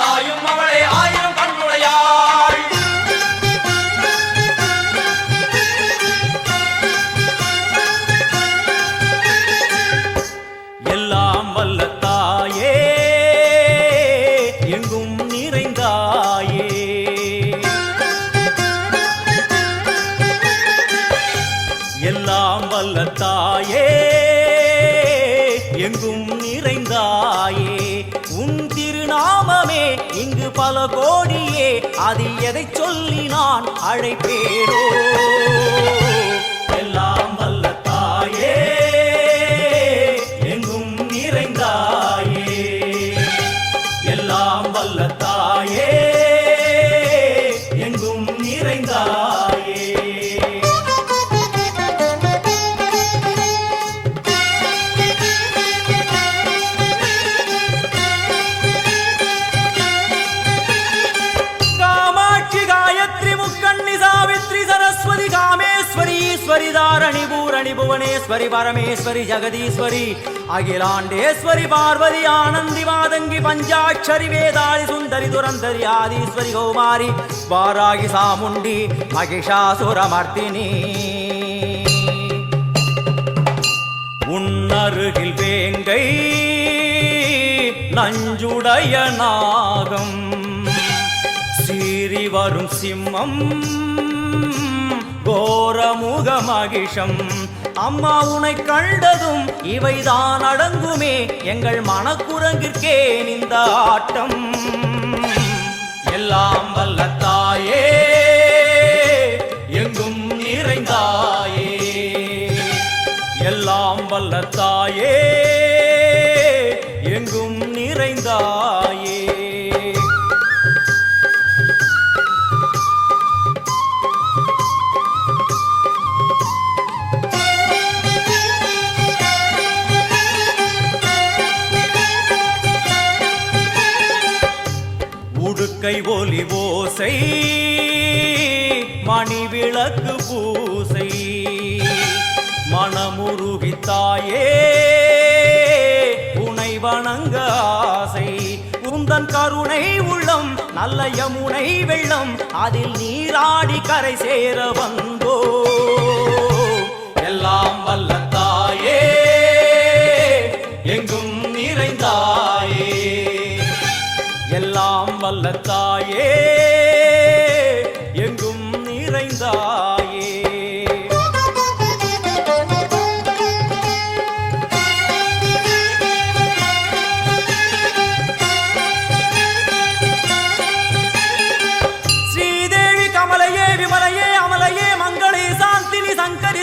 தாயும் அவளே ஆயிரம் கண்ணுடையாள். எல்லாம் வல்ல தாயே எங்கும் நிறைந்தாயே. எல்லாம் வல்ல தாயே எங்கும் நிறைந்தாயே. உன் திருநாமமே இங்கு பல கோடியே, அது எதை சொல்லி நான் அழைப்பேனோ. எல்லாம் வல்ல தாயே எங்கும் நிறைந்தாயே. எல்லாம் வல்ல தாயே எங்கும் நிறைந்தாயே. कामेश्वरी दारणि भूरणि भुवनेश्वरी परमेश्वरी जगदीश्वरी अखिलांडेश्वरी पार्वती आनंदी मादंगी पंचाक्षरी वेदाली सुंदरी दुरंधरी आदिश्वरी कौमारी वारागी सामुंडी महिषासुरमर्दिनी. உன்னருகில் வேங்கை நஞ்சுடைய நாகம் சீறி வரும் சிம்மம் கோரமுக மகிஷம். அம்மா உனை கண்டதும் இவைதான் அடங்குமே, எங்கள் மனக்குரங்கிற்கே இந்த ஆட்டம். எல்லாம் வல்ல தாயே எங்கும் நிறைந்தாயே. எல்லாம் வல்ல தாயே எங்கும் நிறைந்தாயே. உடுக்கை ஒலி ஓசை மணி விளக்கு பூசை மனமுருகித்தாயே உனை வணங்க ஆசை. உந்தன் கருணை உள்ளம் நல்ல யமுனை வெள்ளம், அதில் நீராடி கரை சேர வந்தோ. எல்லாம் வல்ல தாயே எங்கும் நிறைந்தாயே. எல்லாம் வல்ல தாயே எங்கும் நிறைந்தாயே.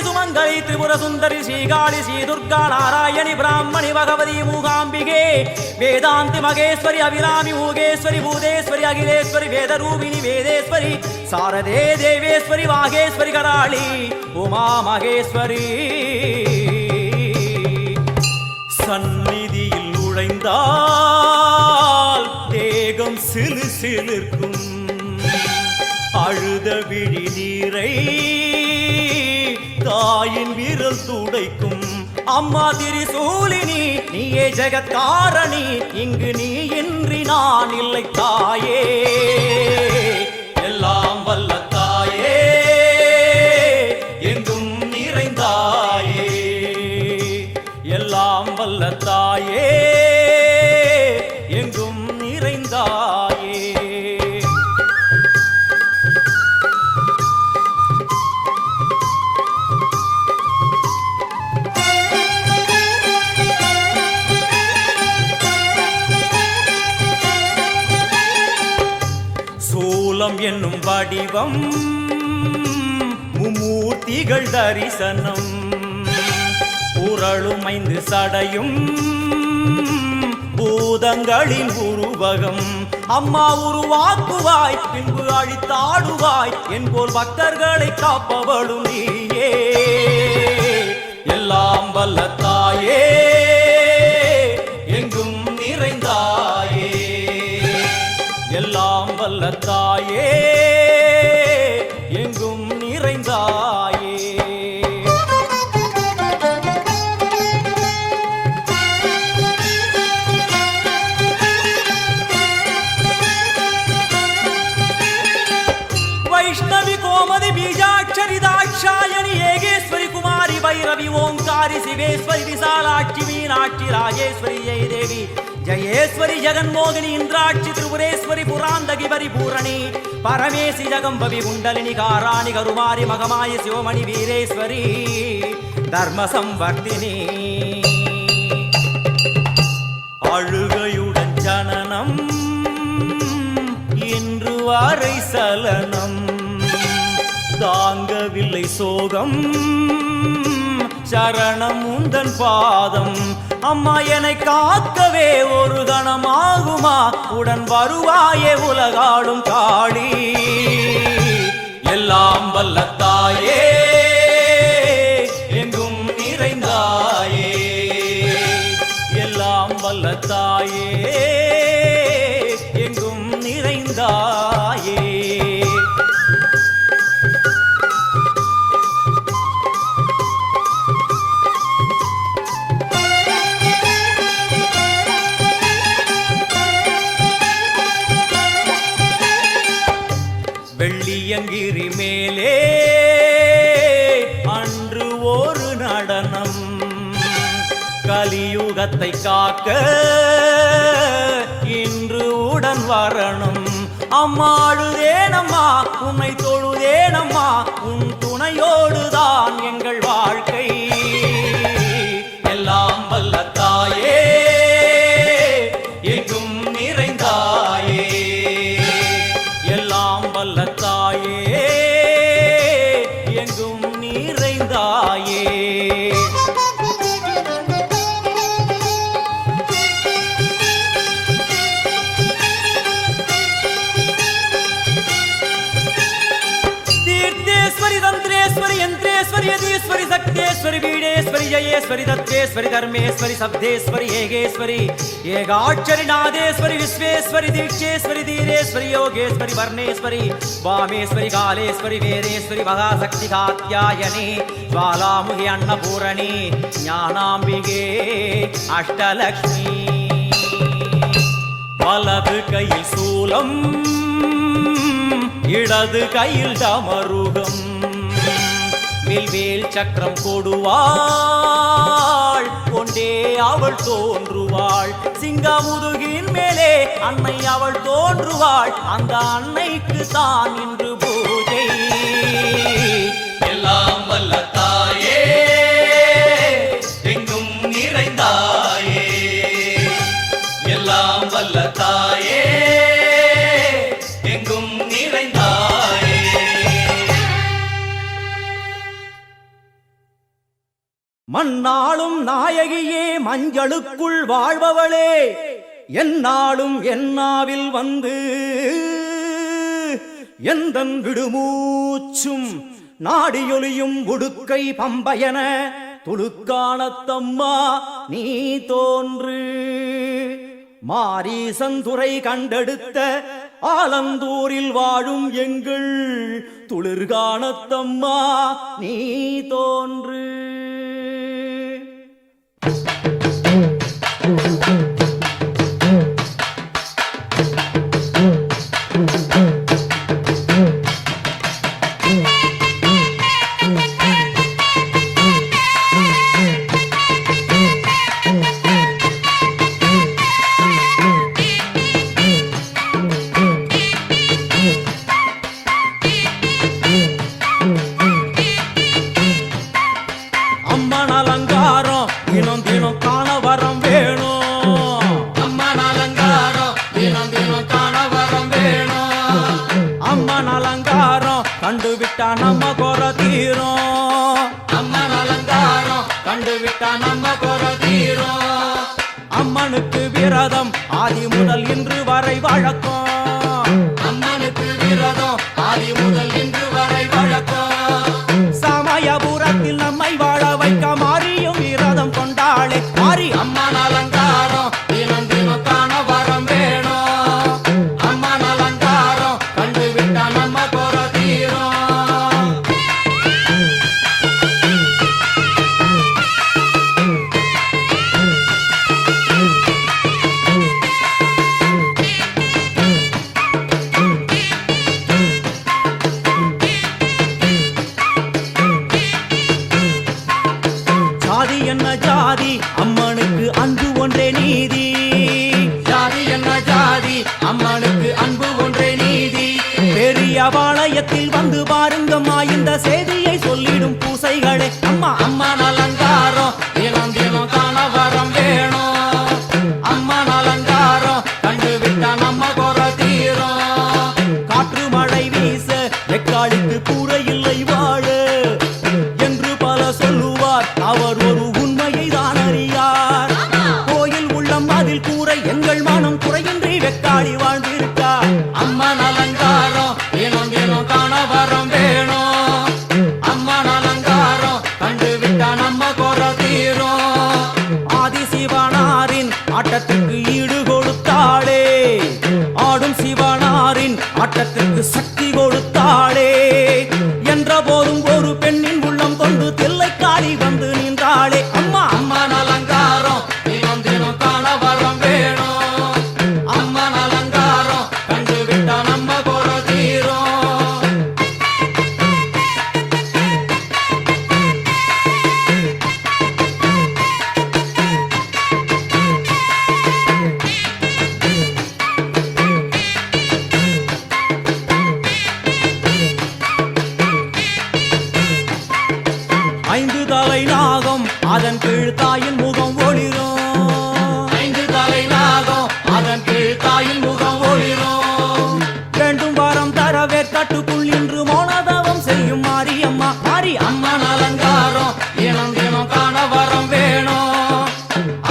சுமங்கலி திரிபுர சுந்தரி ஸ்ரீகாளி ஸ்ரீ துர்கா நாராயணி பிராமணி பகவதி மூகாம்பிகே வேதாந்தி மகேஸ்வரி அபிராமி மூகேஸ்வரி பூதேஸ்வரி அகிலேஸ்வரி வேதரூபிணி வேதேஸ்வரி சாரதே தேவேஸ்வரி வாகேஸ்வரி கராளி உமா மகேஸ்வரி. சந்நிதியில் நுழைந்தால் தேகம் சிலு சிலிர்க்கும், அழுத விழி நீரை தாயின் விரல் துடைக்கும். அம்மா திரிசூலினி நீயே ஜெகத்காரணி, இங்கு நீ இன்றி நான் இல்லை தாயே. எல்லாம் வல்ல தாயே எங்கும் நிறைந்தாயே. எல்லாம் வல்ல தாயே எங்கும் நிறைந்தாயே. சூலம் என்னும் வடிவம் மும்மூர்த்திகள் தரிசனம், உரளும் 5 சடையும் பூதங்களின் உருவகம். அம்மா உருவாக்குவாய் பின்பு அழித்தாடுவாய், என்போல் பக்தர்களை காப்பவளும் நீயே. எல்லாம் வல்ல தாயே எங்கும் நிறைந்தாயே. எல்லாம் வல்ல தாயே எங்கும் நிறைந்தாயே. வைஷ்ணவி கோமதி பீஜாட்சரி தாட்சாயணி ஏகேஸ்வரி குமாரி பைரவி ஓங்காரி சிவேஸ்வரி விசாலாட்சி மீனாட்சி ராஜேஸ்வரி ஜெய தேவி ஜயேஸ்வரி ஜெகன்மோகினி இந்திராட்சி திரிபுரேஸ்வரி புராந்தகி பரிபூரணி பரமேசி ஜகம்பவி குண்டலினி காராணி கருமாரி மகமாய சிவமணி வீரேஸ்வரி தர்ம சம்வர்த்தினி அழுகையுடன் ஜனனம் இன்று வாரை சலனம் தாங்கவில்லை சோகம் சரணம் உந்தன் பாதம் அம்மா என்னை காக்கவே ஒரு கணமாகுமா உடன் வருவாயே உலகாடும் காளி எல்லாம் வல்ல தாயே எங்கும் நிறைந்தாயே எல்லாம் வல்ல தாயே எங்கும் நிறைந்தாயே வெள்ளியங்கிரி மேலே அன்று ஒரு நடனம் கலியுகத்தை காக்க இன்று உடன் வரணும் அம்மாழுதேனம்மா உன்னை தொழுதேனம்மா உன் துணையோடுதான் எங்கள் வாழ்க்கை எல்லாம் வல்ல தாயே எங்கும் நிறைந்தாயே எல்லாம் வல்ல தாயே எங்கும் நிறைந்தாயே தீர்த்தேஸ்வரி தந்திரேஸ்வரி யந்திரேஸ்வரி யதீஸ்வரி சக்தேஸ்வரி பீடேஸ்வரி ஜயேஸ்வரி தத்ரேஸ்வரி தர்மேஸ்வரி சப்தேஸ்வரி ஏகேஸ்வரி ஏகாட்சரி நாதேஸ்வரி விஸ்வேஸ்வரி தீட்சேஸ்வரி தீரேஸ்வரி யோகேஸ்வரி வர்ணேஸ்வரி வாமேஸ்வரி காலேஸ்வரி வேரேஸ்வரி மகாசக்தி காத்யாயனி ஜ்வாலாமுகி அன்னபூரணி ஞானாம்பிகே அஷ்டலக்ஷ்மி வலது கையில் சூலம் இடது கையில் டமருகம் வில்வேல் சக்கரம் கொடுவாள் கொண்டே அவள் தோன்றுவாள் சிங்கமுதுகின் மேலே அன்னை அவள் தோன்றுவாள் அந்த அன்னைக்கு தான் இன்று பூஜை எல்லாம் வல்ல தாயே எங்கும் நிறைந்தாயே எல்லாம் வல்ல தாயே எங்கும் நிறைந்தாயே மண்ணாளும் நாயகியே மஞ்சளுக்குள் வாழ்பவளே என்னாலும் என்னாவில் வந்து எந்தன் விடுமூச்சும் நாடியொலியும் உடுக்கை பம்பையன துளுக்கானத்தம்மா நீ தோன்று மாரீசந்துரை கண்டெடுத்த ஆலந்தூரில் வாழும் எங்கள் துளிர்கானத்தம்மா நீ தோன்று கண்டுவிட்டா நம்ம குற தீரும் அம்மன் அலங்காரம் கண்டுவிட்டா நம்ம குற தீரும் அம்மனுக்கு விரதம் ஆதி முதல் இன்று வரை வழக்கம் அம்மனுக்கு விரதம் ஆதி முதல் இன்று வரை வழக்கம் சமயபுரத்தில் நம்மை வாழ வைக்க மாறியும் விரதம் கொண்டாளே மாறி அம்மன் அலங்காரம் தினம் தினம் காண வரம் வேணும் அம்மன் அலங்காரம் கண்டுவிட்டா நம்ம குற நேரத்தில் வந்து பாருங்கம்மா இந்த செய்தியை சொல்லிடும் பூசைகளே. அம்மா அம்மன் அலங்காரம் தினம் தினம் காண வரம் வேணும். அம்மன் அலங்காரம் கண்டு விட்டா நம்ம குறை தீரும். காற்று மழை வீச எக்காலிக்கு கூரை இல்லை வாழ என்று பல சொல்லுவார். அவர் ஒரு உண்மையை தான் அறியார். கோயில் உள்ளம் அதில் கூரை எங்கள் மனம் குறையின்றி வெக்காளி வாழ்ந்திருக்கார். அம்மன் அலங்காரம் தினம் தினம் காண வரம் வேணும். அம்மன் அலங்காரம் கண்டு விட்டா நம்ம குறை தீரும். ஆதிசிவனாரின் ஆட்டத்துக்கு ஈடு கொடுத்தாளே. ஆடும் சிவனாரின் ஆட்டத்துக்கு சக்தி கொடுத்தாளே. என்ற போதும் ஒரு பெண்ணின் உள்ளம் கொண்டு தில்லைக்காளி வந்து நின்றாளே. அம்மா அம்மன் அலங்காரம் தினம் தினம் காண வரம் வேணும். அம்மன் அலங்காரம் கண்டு விட்டா நம்ம குறை தீரும். ஐந்து தலை நாகம் அதன் கீழ் தாயின் முகம் ஒளிரும். ஐந்து தலை நாகம் அதன் கீழ் தாயின் முகம் ஒளிரும். வேண்டும் வாரம் தரவே கட்டுக்குள் இன்று மோனதவம் செய்யும் மாரியம்மா. மாரி அம்மன் அலங்காரம் தினம் தினம் காண வரம் வேணும்.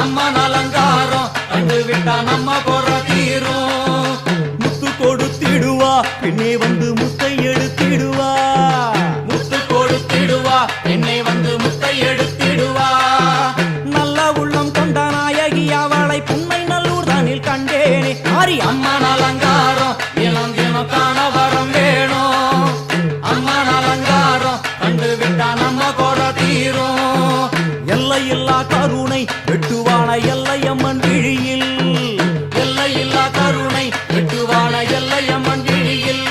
அம்மன் அலங்காரம் கண்டு விட்டா நம்ம குறை தீரும். முத்து கொடுத்திடுவா பின்னே வந்து முத்தை எடுத்திடுவா. முத்து கொடுத்திடுவா என்னை வந்து முத்தை எடுத்திடுவா. நல்ல உள்ளம் கொண்ட நாயகி அவளை புன்னை நல்லூர் தானில் கண்டேனே. மாரி அம்மன் அலங்காரம் தினம் தினம் காண வரம் வேணும். அம்மன் அலங்காரம் கண்டு விட்டா நம்ம குறை தீரும். எல்லையில்லா கருணை வெட்டுவான எல்லையம்மன் விழியில். எல்லையில்லா கருணை வெட்டுவான எல்லையம்மன் விழியில்.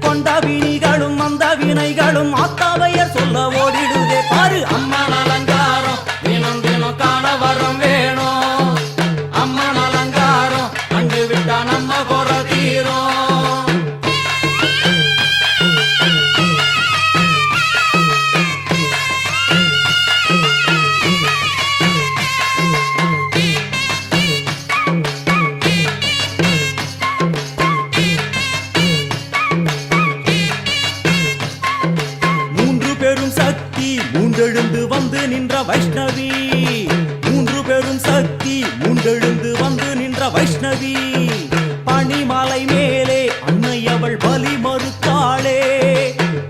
கொண்ட வினிகளும் அந்த வினைகளும் ஆத்தாவையர் சொல்ல ஓடிடுதே. பாரு அம்மன் அலங்காரம் தினம் தினம் காண வரம் வேணும். அம்மன் அலங்காரம் கண்டு விட்டா நம்ம குறை தீரும். மூன்று பெரும் சக்தி மூன்றெழுந்து வந்து நின்ற வைஷ்ணவி. மூன்று பெரும் சக்தி மூன்றெழுந்து வந்து நின்ற வைஷ்ணவி. பனிமலை மேலே அன்னை அவள் பலி மறுத்தாளே.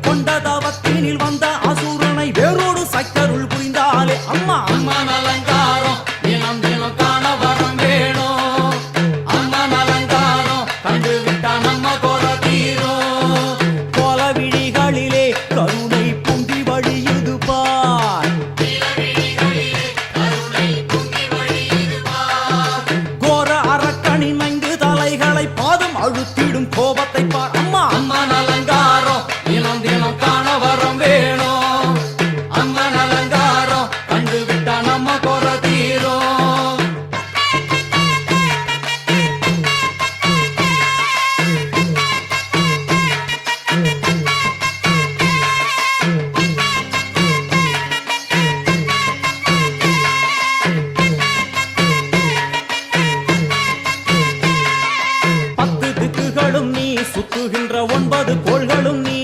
கொண்ட தவத்தினில் வந்த அசுரனை வேரோடு சக்கருள் புரிந்தாளே. அம்மா அம்மன் அலங்காரம் தினம் தினம் காண வரம் வேணும். அம்மன் அலங்காரம் கண்டு விட்டா நம்ம குறை தீரும். கோல விழிகளிலே கருணை பொங்கி வழியுது பார். கோர அரக்கனின் 5 தலைகளை பாதம் அழுத்திடும் கோபத்தை பார். அம்மா அம்மன் அலங்காரம் தினம் தினம் காண வரம் வேணும். அம்மன் அலங்காரம் கண்டு விட்டா நம்ம குறை தீரும். பத்து திக்குகளும் நீ சுத்துகின்ற 9 கோள்களும் நீ.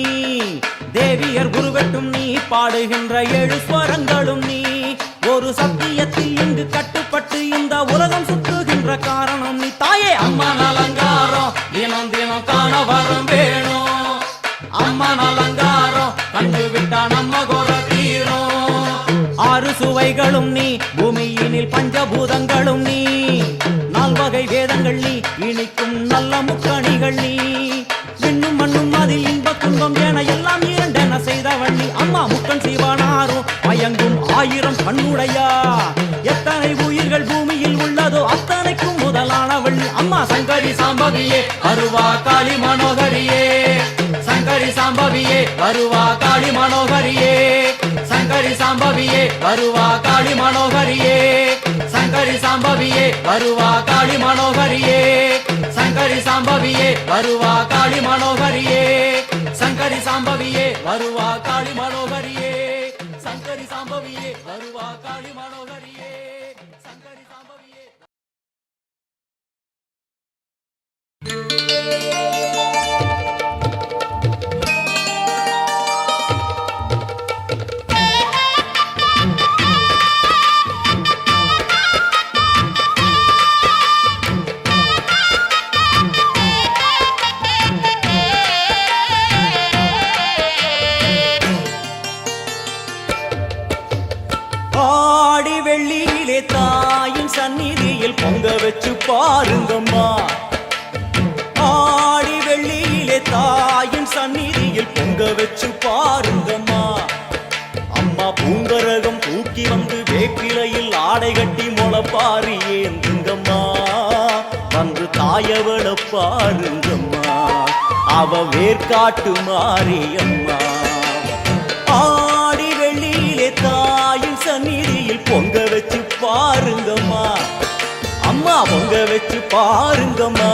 தேவியர் குருவெட்டும் நீ பாடுகின்ற 7 ஸ்வரங்களும் நீ. ஒரு சத்தியத்தில் இங்கு கட்டுப்பட்டு இந்த உலகம் சுத்துகின்ற காரணம் நீ. தாயே அம்மன் அலங்காரம் தினம் தினம் காண வரம் வேணும். அம்மன் அலங்காரம் கண்டு விட்டா நம்ம குறை தீரும். 6 சுவைகளும் நீ பூமியினில் பஞ்சபூதங்களும் நீ. 4 வகை வேதங்கள் நீ இனிக்கும் நல்ல முக்கணிகள் நீ. விண்ணும் மண்ணும் அதில் இன்ப துன்பம் என எல்லாம் இரண்டென செய்தவள் நீ. அம்மா முக்கன் சிவனாரும் மயங்கும் 1000 கண்ணுடையா. எத்தனை உயிர்கள் பூமியில் உள்ளதோ அத்தனைக்கும் முதலானவள் நீ. அம்மா சங்கரி சாம்பவியே அருவா காளி மனோகரியே. சங்கரி சாம்பவியே அருவா காளி மனோகரியே. சங்கரி சாம்பவியே அருவா காளி மனோகரியே. சங்கரி சாம்பவியே அருவா காளி மனோகரியே. சங்கரி சாம்பவியே அருவா காளி மனோகரியே. சங்கரி சங்கரி சாம்பவியே வருவா காளி மனோகரியே சங்கரி சாம்பவியே வருவா காளி மனோகரியே சங்கரி சாம்பவியே. ஆடி வெள்ளியிலே தாயின் சந்நிதியில் பொங்க வச்சு பாருங்கம்மா. ஆடி வெள்ளியிலே தாயின் சந்நிதியில் பொங்க வச்சு பாருங்கம்மா. அம்மா பூங்கரகம் தூக்கி வந்து வேப்பிலையில் ஆடை கட்டி முளப்பாரி ஏந்துங்கம்மா. வந்து தாயவள பாருங்கம்மா, அவ வேர்காட்டு மாரியம்மா. ஆடி வெள்ளியிலே தாயின் சந்நிதியில் பொங்க வச்சு பாருங்கம்மா. அம்மா பொங்க வச்சு பாருங்கம்மா.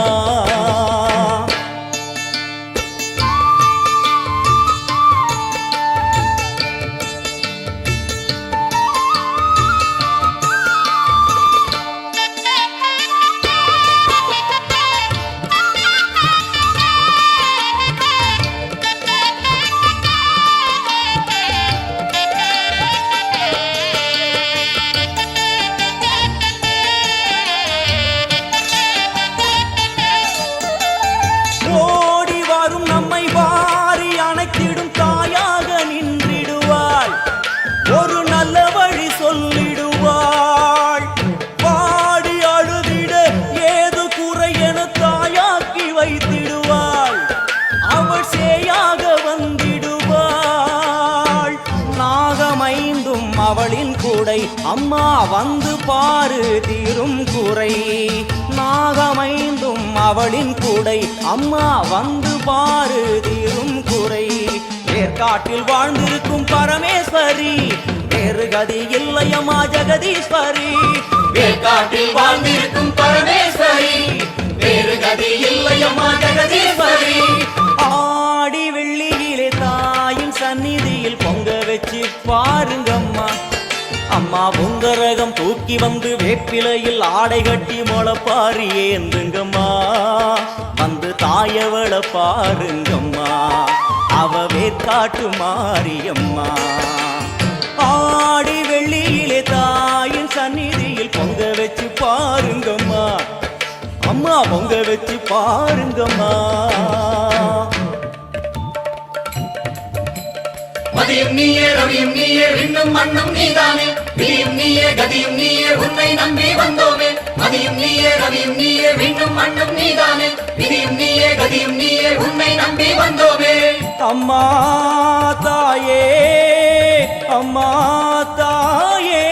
அவளின் கூடை அம்மா வந்து பாரு தீரும் குறை. நாகமைந்தும் அவளின் கூடை அம்மா வந்து பாரு தீரும் குறை. வேர்காட்டில் வாழ்ந்திருக்கும் பரமேஸ்வரி வேறு கதி இல்லையம்மா ஜெகதீஸ்வரி. வேர்காட்டில் வாழ்ந்திருக்கும் பரமேஸ்வரி வேறு கதி இல்லையம்மா ஜெகதீஸ்வரி. ஆடி வெள்ளியிலே தாயின் சந்நிதியில் பொங்க வச்சு பாருங்கம்மா. அம்மா பொங்கரகம் தூக்கி வந்து வேப்பிலையில் ஆடை கட்டி முளப்பாரி ஏந்துங்கம்மா. வந்து தாயவள பாருங்கம்மா, அவ வேர்காட்டு மாரியம்மா. ஆடி வெள்ளியிலே தாயின் சந்நிதியில் பொங்க வச்சு பாருங்கம்மா. அம்மா பொங்க வச்சு பாருங்கம்மா. மதியும் நீயே ரவியும் நீயே விண்ணும் மண்ணும் நீதானே. விதியும் நீயே கதியும் நீயே உன்னை நம்பி வந்தோமே. மதியும் நீயே ரவியும் நீயே விண்ணும் மண்ணும் நீதானே. விதியும் நீயே கதியும் நீயே உன்னை நம்பி வந்தோமே. அம்மா தாயே அம்மா தாயே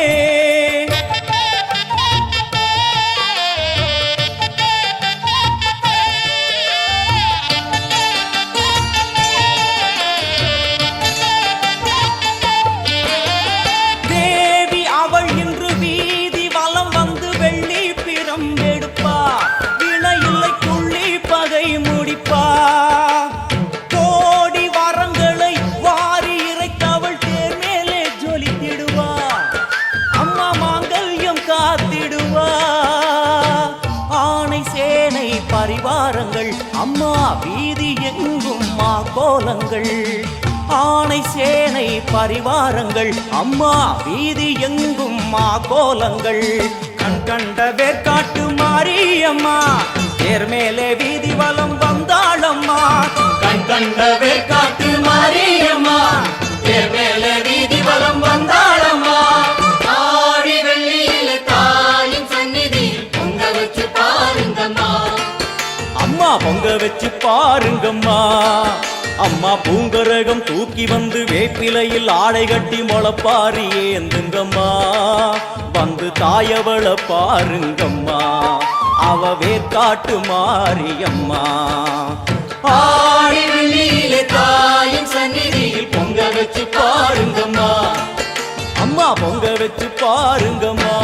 பரிவாரங்கள் அம்மா வீதி எங்கும் மா கோலங்கள். ஆணை சேனை பரிவாரங்கள் அம்மா வீதி எங்கும் மா கோலங்கள். கண் கண்ட வேர்காட்டு மாரியம்மா தேர் மேலே வீதி வலம் வந்தாளம்மா. கண் கண்ட வேர்காட்டு மாரியம்மா தேர் மேலே வீதி வலம் வந்தாளம்மா. ஆடி வெள்ளியில தாயின் சந்நிதியில் பொங்க வச்சு பாருங்கம்மா. அம்மா பொங்க வச்சு பாருங்கம்மா. அம்மா பூங்கரகம் தூக்கி வந்து வேப்பிலையில் ஆடை கட்டி முளப்பாரி ஏந்துங்கம்மா. வந்து தாயவள பாருங்கம்மா, அவ வேர்காட்டு மாரியம்மா. ஆடி வெள்ளியிலே தாயின் சந்நிதியில் பொங்க வச்சு பாருங்கம்மா. அம்மா பொங்க வச்சு பாருங்கம்மா.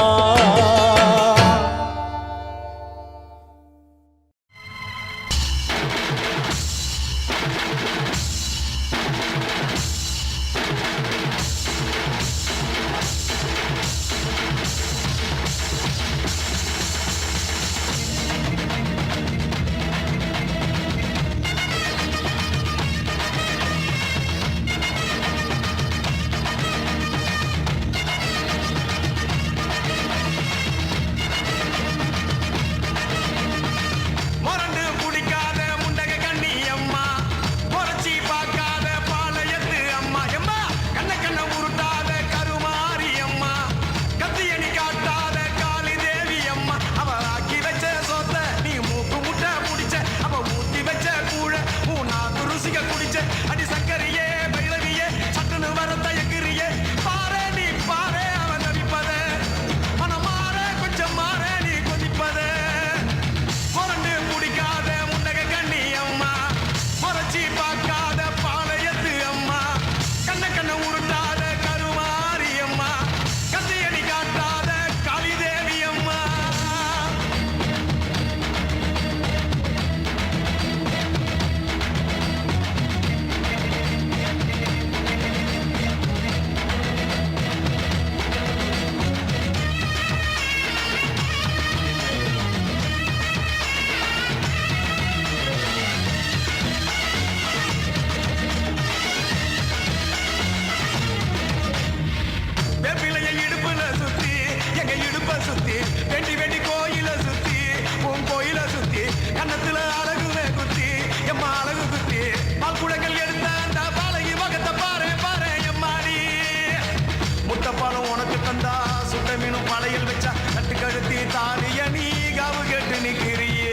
மீனும் பழையல் வச்சா கட்டு கழுத்தி தாலிய நீ காவு கேட்டு நிக்கிறியே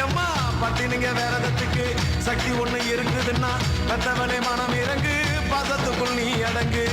எம்மா பத்தினுங்க வேறதத்துக்கு சக்தி ஒண்ணு இருக்குதுன்னா பெத்தவளே மனம் இறங்கு பாசத்துக்குள் நீ அடங்கு